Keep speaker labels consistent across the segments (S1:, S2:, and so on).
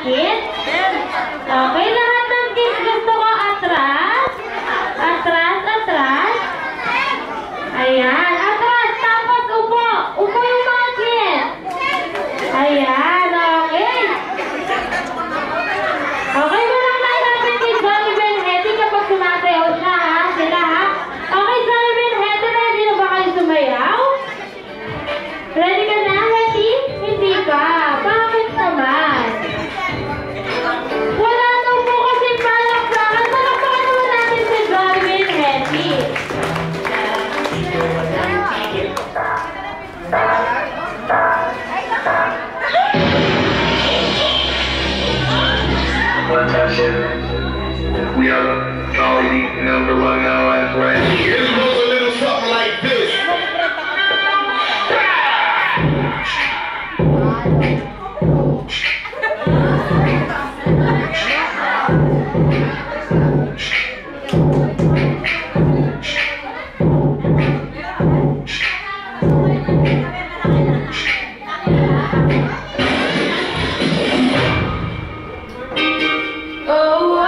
S1: kids? Okay, lahat ng kids gusto ko atras. Atras, atras. Ayan, atras. Tapos upo. Upo yung mga kids. Ayan, okay. Okay, walang lalapit kay Johnny Benheti kapag sumasayaw siya, ha? Sila, ha? Okay, Johnny Benheti, ready na ba kayo sumayaw? Ready ka na, Hetty? Hindi pa. Bakit naman? Wala daw po kasi palakpakan. Palakpakan naman natin si Johnny Benheti.
S2: We are already number one now, that's right. It goes a little something like this.
S1: Oh,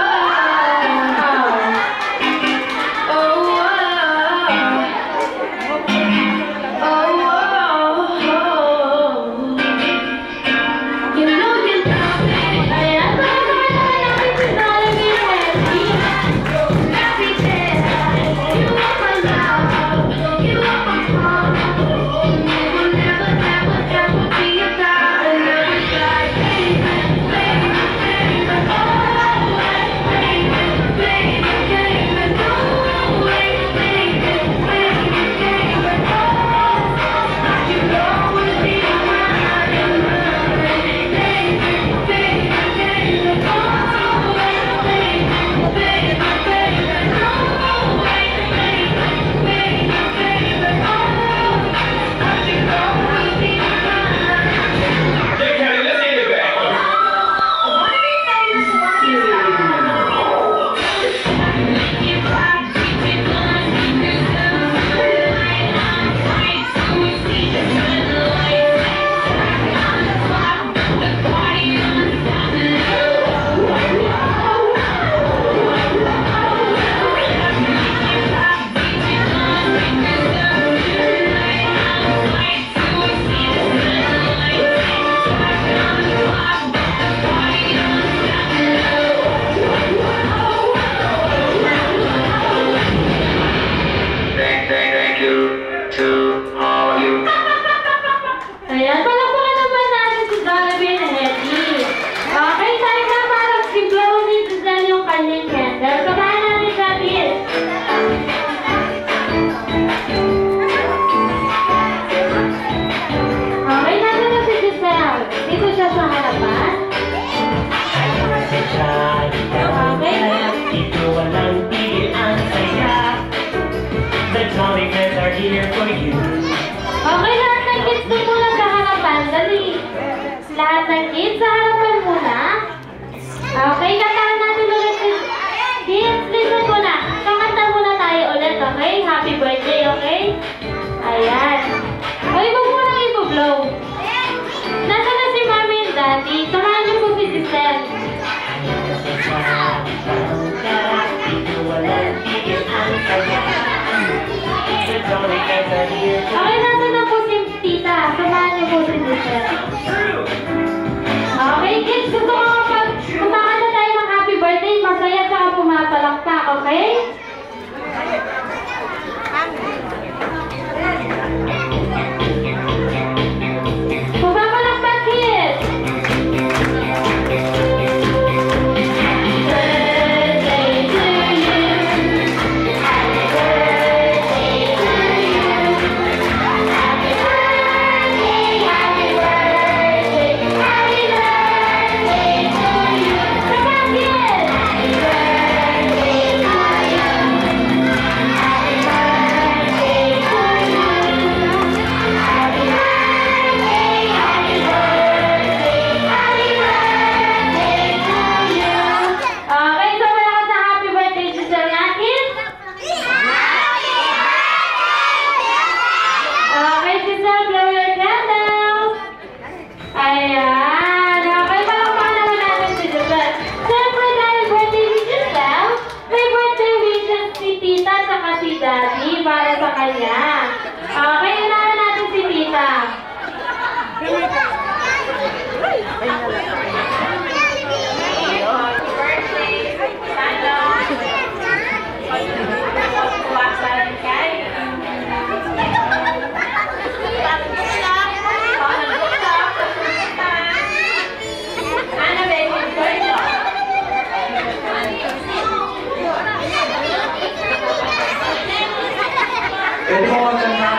S3: Pwede mo maganda.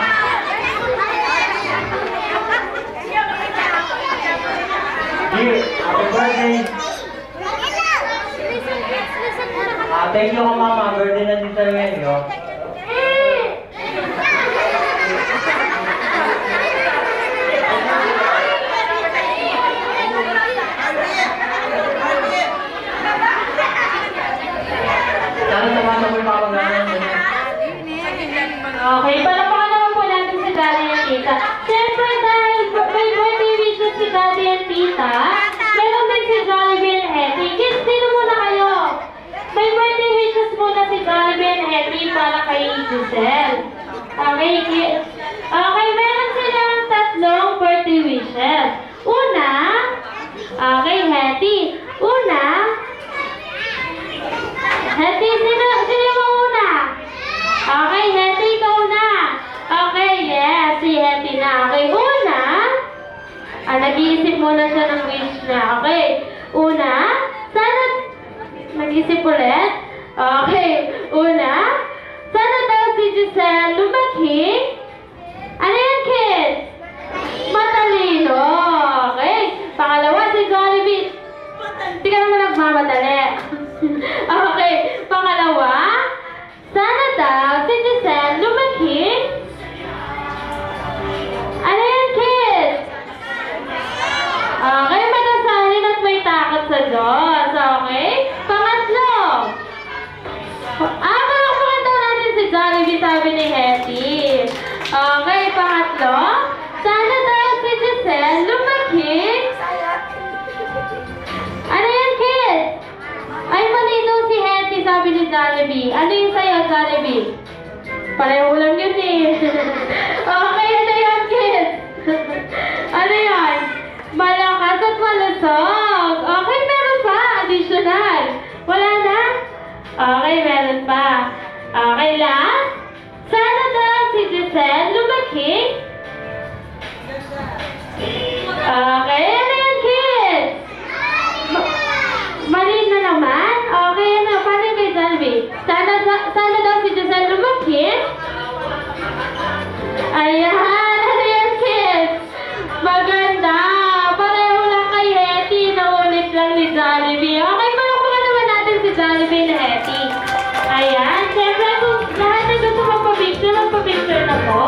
S3: Dear, happy birthday. Thank you, mama. Birthday na dito ngayon, yo. Sana tumata mo yung papagalan niya.
S1: Okay, palakpakan naman po natin si Daddy and Tita. Siyempre dahil may birthday wishes si Daddy and Tita, meron din si Jollibee and Hetty. Kids, sino muna kayo? May birthday wishes muna si Jollibee and Hetty para kay Giselle. Okay, kids. Okay, meron silang tatlong birthday wishes. Una, okay, Hetty. Una, Hetty, sino mo una? Okay, Hetty, ikaw na. Okay, yes, si Hetty na. Okay, una. Nag-iisip muna siya ng wish na. Okay, una. Sana, nag-isip ulit. Okay, una. Sana daw si Giselle lumaki. Ano yan, kids? Matalino. Okay, pangalawa si Jollibee. Hindi ka naman nagmamadali. Okay, pangalawa. Sana daw si Giselle lumaki. Ano yan, kids? Okay, magasahin at may takot sa Diyos. Okay? Pangatlo. Palakpakan daw natin si Jollibee, sabi ni Hetty. Okay, pangatlo. Sana daw si Giselle lumaki. Ano yan, kids? Ay, malino si Hetty, sabi ni Jollibee. Ano yung sa'yo, Jollibee? Pareho lang yun eh. Okay, ano yan, kids? Ano yan? Malakas at malusog. Okay, meron pa. Additional. Wala na? Okay, meron pa. Okay, last. Sana daw si Giselle lumaki. Okay, ano yan, kids? Maliit na naman? Okay, ano? Paano kay Jollibee? Sana daw si Giselle lumaki. Ayan, ano yan, kids? Maganda. Pareho lang kay Hetty. Naulit lang ni Jollibee. Okay, palakpakan naman natin si Jollibee na Hetty. Ayan, siyempre kung lahat na gusto magpa-picture na po.